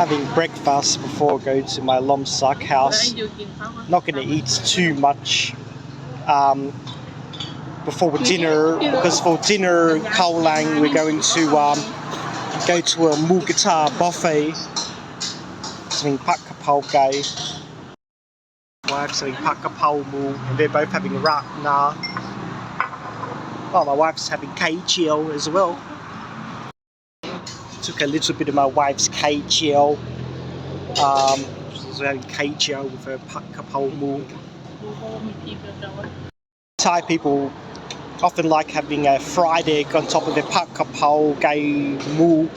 having breakfast before I go to my Lomsak house. Not going to eat too much before dinner, because for dinner, Khao Lang, we're going to go to a Mugata buffet. Something Pat Kapau Gay. Wife's having Pat Kapau Mu, and they're both having Rat Na. Oh, my wife's having Kaijiao as well. Took a little bit of my wife's Kaijiao. She's having Kaijiao with her Pat Kapau Mu. Thai people often like having a fried egg on top of their Pat Kapau Gai Mu.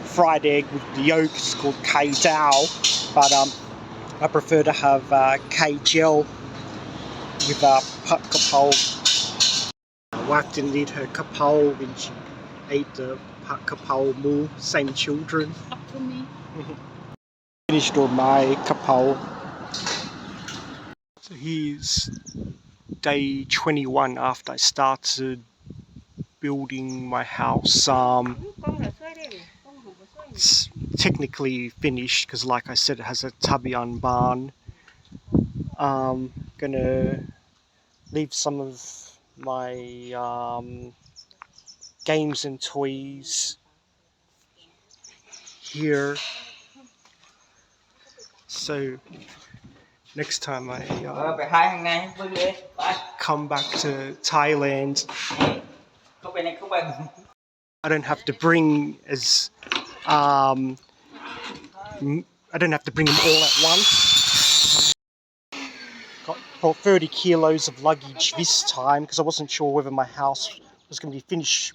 Fried egg with the yolk is called Kai Dao, but I prefer to have Kai Gel with Pat Kapau. My wife didn't eat her kapau when she ate the Pat Kapau Mu, same children. Up to me. Finished all my kapau. So here's day 21 after I started building my house. It's technically finished because, like I said, it has a tabian barn. Gonna leave some of my games and toys here. So next time I come back to Thailand, I don't have to bring as I don't have to bring them all at once. Got about 30 kilos of luggage this time because I wasn't sure whether my house was going to be finished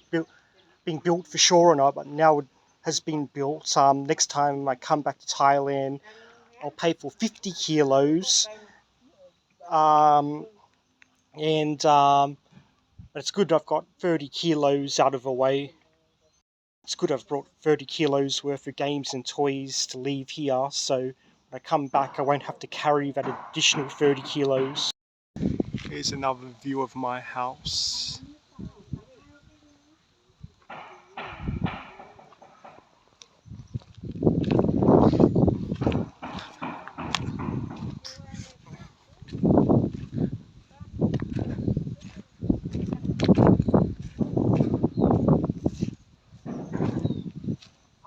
being built for sure or not, but now it has been built. Next time I come back to Thailand, I'll pay for 50 kilos. But it's good I've got 30 kilos out of the way. It's good I've brought 30 kilos worth of games and toys to leave here, so when I come back I won't have to carry that additional 30 kilos. Here's another view of my house.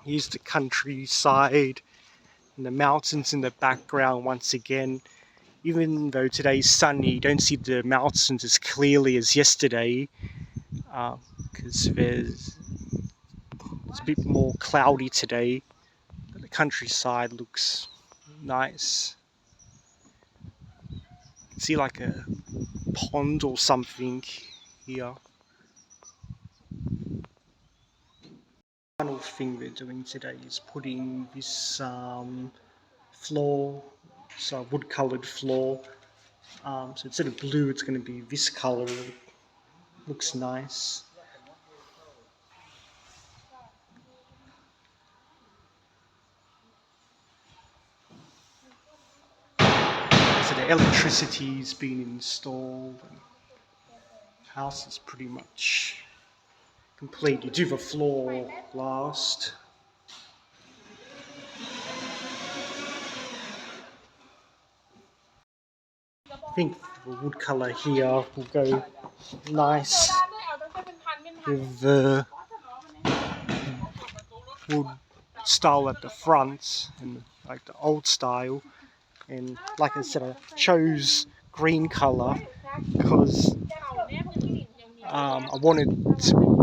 Here's the countryside and the mountains in the background once again. Even though today's sunny, you don't see the mountains as clearly as yesterday because it's a bit more cloudy today, but the countryside looks nice. You can see like a pond or something here. Final thing we're doing today is putting this floor, so wood coloured floor. So instead of blue it's going to be this colour. Looks nice. So the electricity's been installed and the house is pretty much complete. You do the floor last. I think the wood colour here will go nice with the wood style at the front and like the old style. And like I said, I chose green colour because I wanted to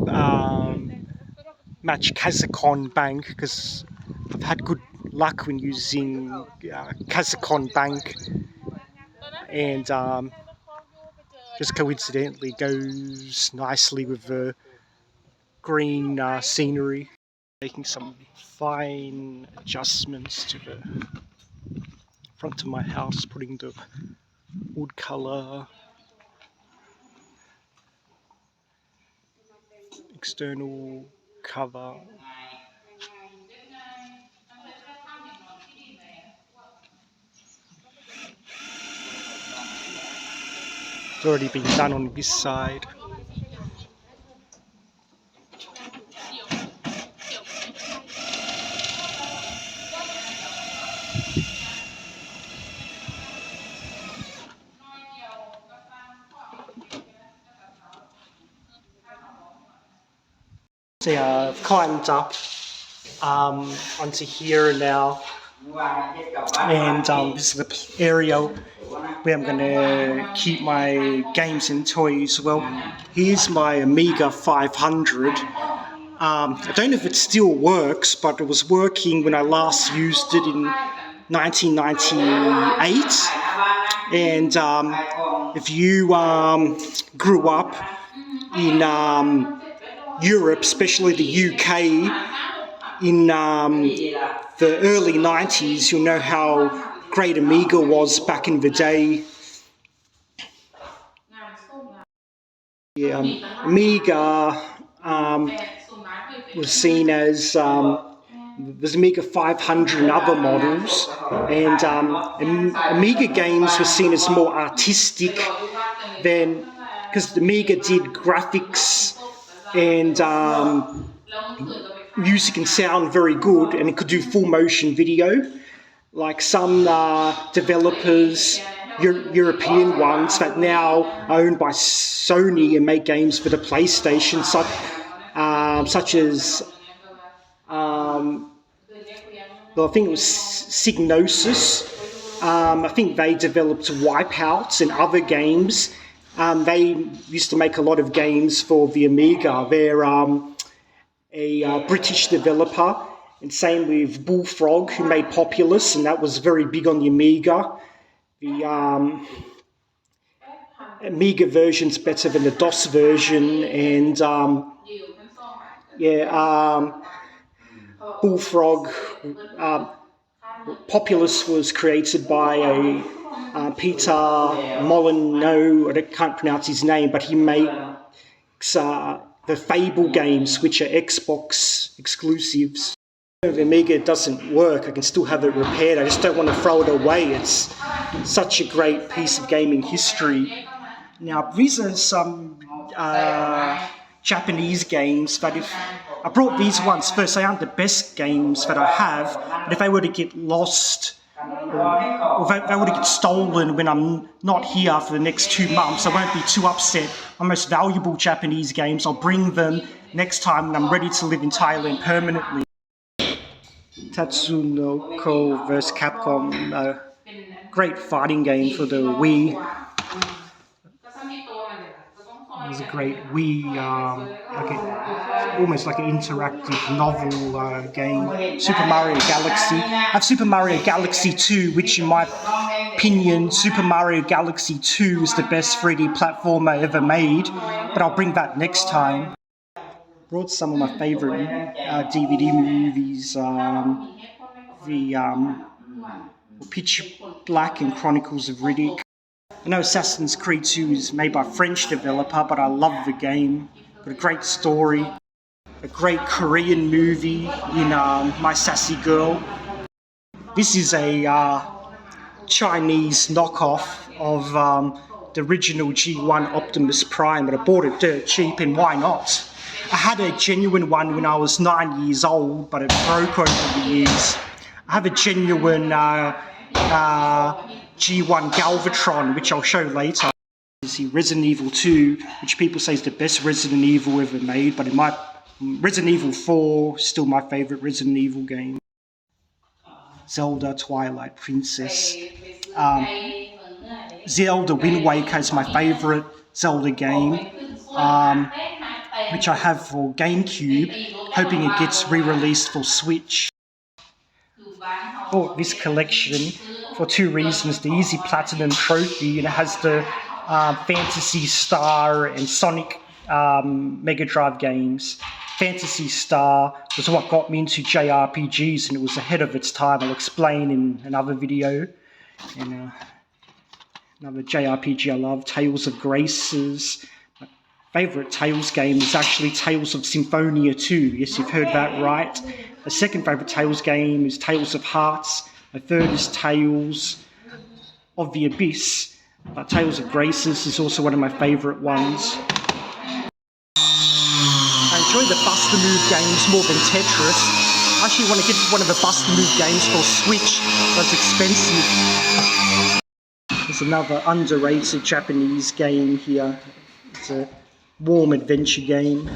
match Kazakon Bank because I've had good luck when using Kazakon Bank, and just coincidentally goes nicely with the green scenery. Making some fine adjustments to the front of my house, putting the wood colour, external cover. It's already been done on this side. See, I've climbed up onto here now, and this is the area where I'm going to keep my games and toys. Well, here's my Amiga 500. I don't know if it still works, but it was working when I last used it in 1998. And if you grew up in Europe, especially the UK, in the early 90s, you'll know how great Amiga was back in the day. Yeah, Amiga was seen as there's Amiga 500 and other models, and Amiga games were seen as more artistic than, because the Amiga did graphics and music and sound very good, and it could do full motion video, like some developers, European ones that now are owned by Sony and make games for the PlayStation, such as well, I think it was Psygnosis. I think they developed Wipeouts and other games. They used to make a lot of games for the Amiga. They're a British developer, and same with Bullfrog, who made Populous, and that was very big on the Amiga. The Amiga version's better than the DOS version, and Bullfrog, Populous was created by a Peter Molyneux, I can't pronounce his name, but he makes the Fable games, which are Xbox exclusives. If the Amiga doesn't work, I can still have it repaired. I just don't want to throw it away. It's such a great piece of gaming history. Now, these are some Japanese games that if I brought these ones first, they aren't the best games that I have, but if they were to get lost or if they were to get stolen when I'm not here for the next 2 months, I won't be too upset. My most valuable Japanese games, I'll bring them next time when I'm ready to live in Thailand permanently. Tatsunoko vs Capcom, a great fighting game for the Wii. It was a great Wii, almost like an interactive novel game. Super Mario Galaxy. I have Super Mario Galaxy 2, which in my opinion, Super Mario Galaxy 2 is the best 3D platformer ever made, but I'll bring that next time. Brought some of my favourite DVD movies, the Pitch Black and Chronicles of Riddick. I know Assassin's Creed 2 is made by a French developer, but I love the game. Got a great story, a great Korean movie in My Sassy Girl. This is a Chinese knockoff of the original G1 Optimus Prime, but I bought it dirt cheap, and why not? I had a genuine one when I was 9 years old, but it broke over the years. I have a genuine G1 Galvatron, which I'll show later. Is the Resident Evil 2, which people say is the best Resident Evil ever made, but Resident Evil 4 is still my favourite Resident Evil game. Zelda Twilight Princess. Zelda Wind Waker is my favourite Zelda game, which I have for GameCube, hoping it gets re-released for Switch. Bought this collection for 2 reasons. The Easy Platinum Trophy, and it has the Phantasy Star and Sonic Mega Drive games. Phantasy Star was what got me into JRPGs, and it was ahead of its time. I'll explain in another video. And another JRPG I love, Tales of Graces. My favourite Tales game is actually Tales of Symphonia 2. Yes, you've heard that right. My second favourite Tales game is Tales of Hearts. My third is Tales of the Abyss. But Tales of Graces is also one of my favourite ones. I enjoy the Bust a Move games more than Tetris. I actually want to get one of the Bust a Move games for Switch, but it's expensive. There's another underrated Japanese game here. It's a warm adventure game.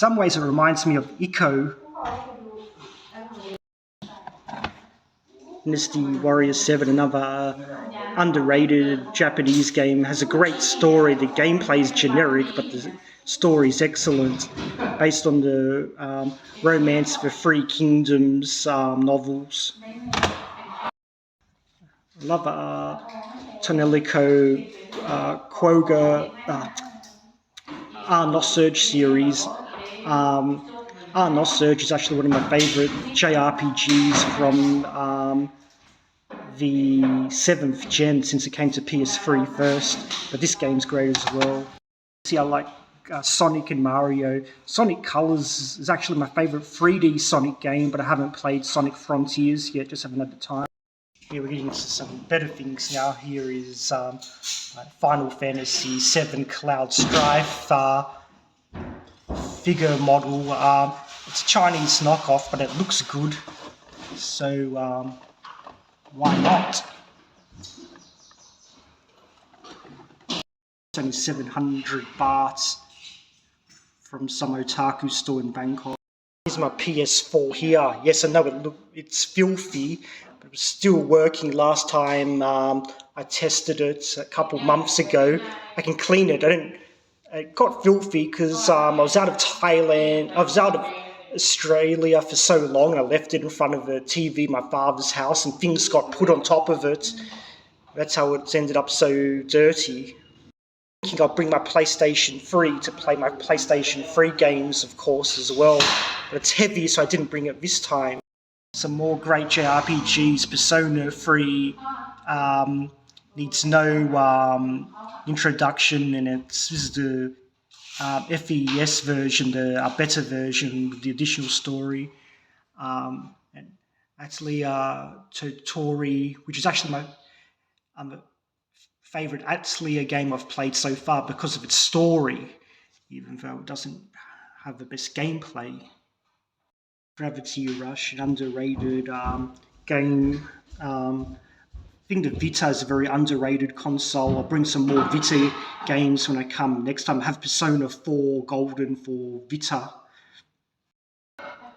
some ways it reminds me of Ico. Dynasty Warrior 7, another underrated Japanese game, has a great story. The gameplay is generic, but the story is excellent, based on the Romance for Three Kingdoms novels. I love Tonelico, Quoga, No Surge series. No Surge is actually one of my favourite JRPGs from the 7th gen, since it came to PS3 first, but this game's great as well. See, I like Sonic and Mario. Sonic Colors is actually my favourite 3D Sonic game, but I haven't played Sonic Frontiers yet, just haven't had the time. Here we're getting into some better things now. Here is Final Fantasy VII Cloud Strife figure model. It's a Chinese knockoff, but it looks good, so why not? It's only 700 bahts from some otaku store in Bangkok. Here's my PS4 here. Yes, I know it's filthy, but it was still working last time I tested it a couple months ago. I can clean it. It got filthy because I was out of Thailand. I was out of Australia for so long. I left it in front of a TV in my father's house, and things got put on top of it. That's how it's ended up so dirty. I think I'll bring my PlayStation 3 to play my PlayStation 3 games, of course, as well. But it's heavy, so I didn't bring it this time. Some more great JRPGs. Persona 3 needs no introduction, and this is the FES version, the better version with the additional story. And actually, Totori, which is actually my favourite Atelier game I've played so far because of its story, even though it doesn't have the best gameplay. Gravity Rush, an underrated game. I think the Vita is a very underrated console. I'll bring some more Vita games when I come. Next time I have Persona 4 Golden for Vita.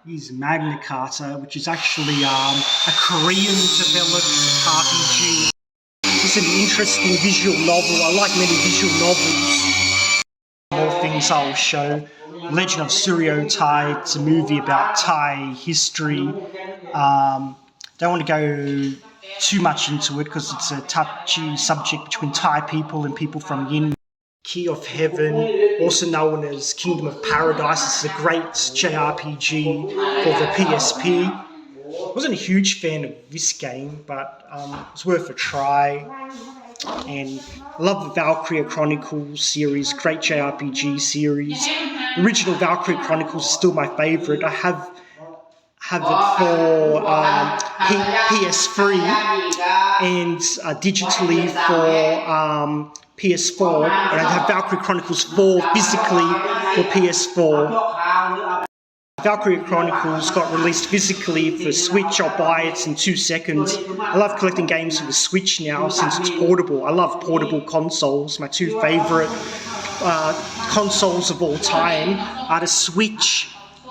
Here's Magna Carta, which is actually a Korean developed RPG. It's an interesting visual novel. I like many visual novels. More things I'll show. Legend of Suryo Tai. It's a movie about Thai history. Don't want to go too much into it because it's a touchy subject between Thai people and people from Yin. Key of Heaven, also known as Kingdom of Paradise, is a great JRPG for the PSP. I wasn't a huge fan of this game, but it's worth a try. And I love the Valkyria Chronicles series, great JRPG series. The original Valkyria Chronicles is still my favourite. I have it for PS3 and digitally for PS4, and I have Valkyria Chronicles 4 physically for PS4. Valkyria Chronicles got released physically for Switch. I'll buy it in 2 seconds. I love collecting games for the Switch now since it's portable. I love portable consoles. My two favourite consoles of all time are the Switch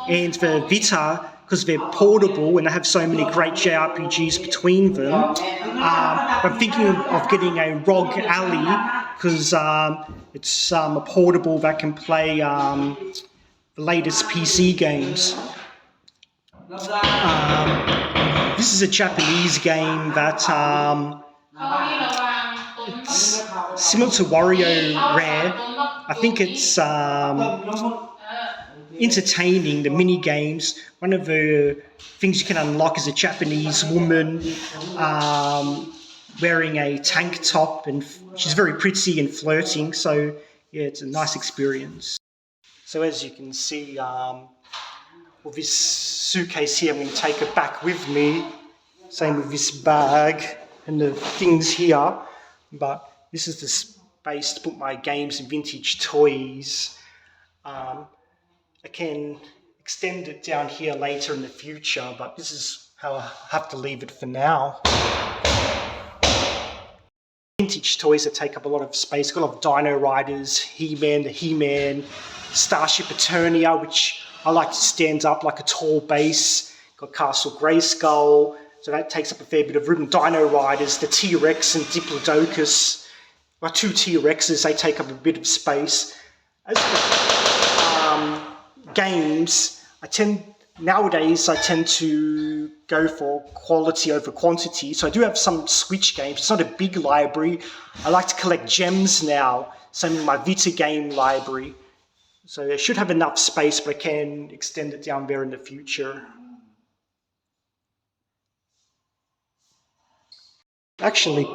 and the Vita, because they're portable and they have so many great JRPGs between them. I'm thinking of getting a ROG Ally because it's a portable that can play the latest PC games. This is a Japanese game that it's similar to Wario Rare. I think it's entertaining, the mini games. One of the things you can unlock is a Japanese woman wearing a tank top, and she's very pretty and flirting, so yeah, it's a nice experience. So as you can see, with this suitcase here, I'm going to take it back with me. Same with this bag and the things here, but this is the space to put my games and vintage toys. I can extend it down here later in the future, but this is how I have to leave it for now. Vintage toys that take up a lot of space. Got a lot of Dino Riders, He-Man, the He-Man, Starship Eternia, which I like to stand up like a tall base. Got Castle Grayskull, so that takes up a fair bit of room. Dino Riders, the T-Rex and Diplodocus. Well, 2 T-Rexes, they take up a bit of space. As for games, nowadays I tend to go for quality over quantity. So I do have some Switch games. It's not a big library. I like to collect gems now. Same with my Vita game library. So I should have enough space, but I can extend it down there in the future. Actually,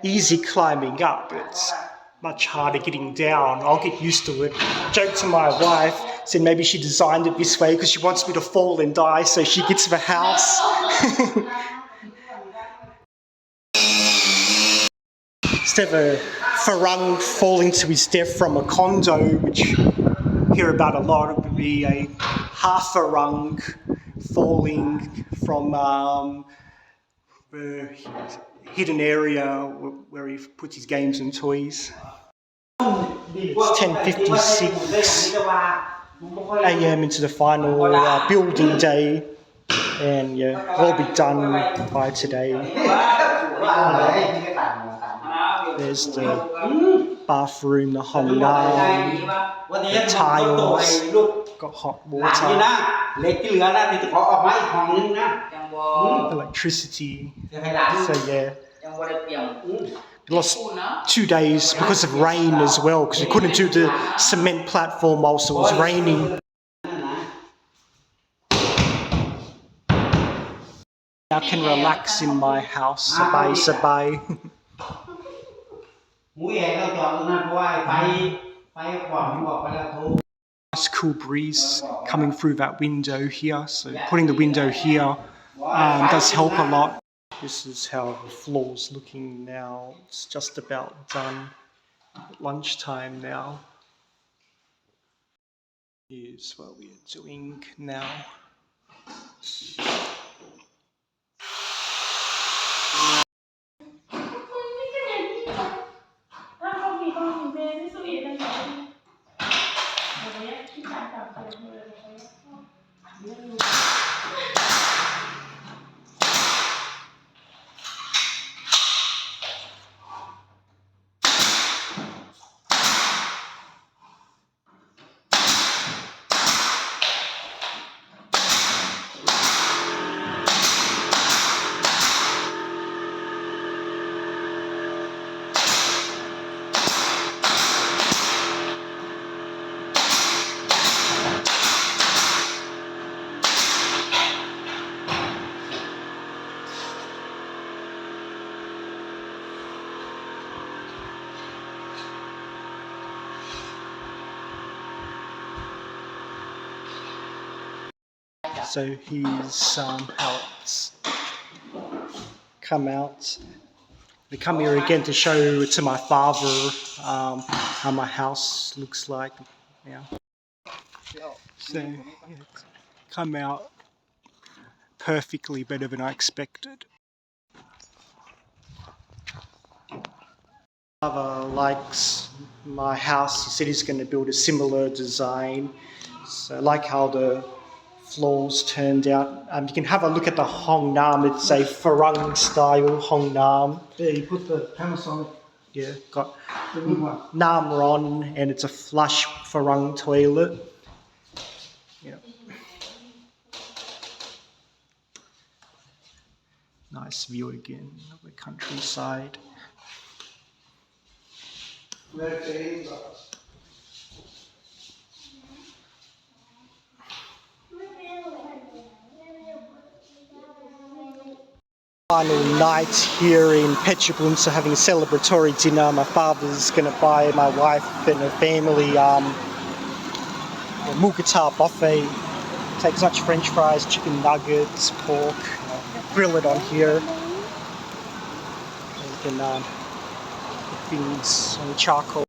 easy climbing up. It's much harder getting down. I'll get used to it. Joke to my wife, said maybe she designed it this way because she wants me to fall and die so she gets the house. Instead of a farang falling to his death from a condo, which you hear about a lot, it would be a half farang falling from the hidden area where he puts his games and toys. It's 10:56 a.m. into the final building day, and yeah, it'll all be done by today. There's the bathroom, the hong nam, the tiles, got hot water, electricity, so yeah. We lost 2 days because of rain as well, because we couldn't do the cement platform whilst it was raining. I can relax in my house, sabay. Nice cool breeze coming through that window here, so putting the window here does help a lot. This is how the floor's looking now. It's just about done. Lunchtime now. Here's what we're doing now. So here's how it's come out. I come here again to show to my father how my house looks like now. So yeah, it's come out perfectly, better than I expected. Father likes my house. He said he's going to build a similar design. So I like how the floors turned out. You can have a look at the hong nam. It's a farang style hong nam. Yeah, you put the Panasonic. Yeah, got nam ron, and it's a flush farang toilet. Yeah. Nice view again of the countryside. Final night here in Phetchabun, so having a celebratory dinner. My father's going to buy my wife and her family a Mookata buffet. Takes much French fries, chicken nuggets, pork, grill it on here. You can put things on charcoal.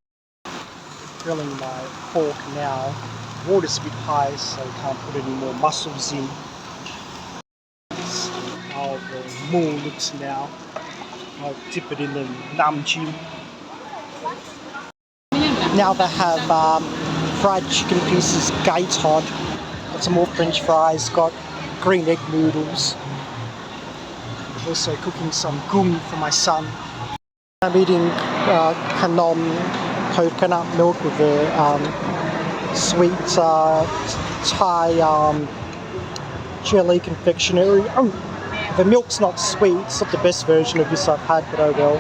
Grilling my pork now. Water's a bit high, so I can't put any more mussels in. How the moon looks now. I'll dip it in the namjim. Now they have fried chicken pieces, gai tod. The some more French fries, got green egg noodles. Also cooking some gung for my son. I'm eating kanom, coconut milk with the sweet Thai jelly confectionery. Oh, the milk's not sweet, it's not the best version of this I've had, but oh well.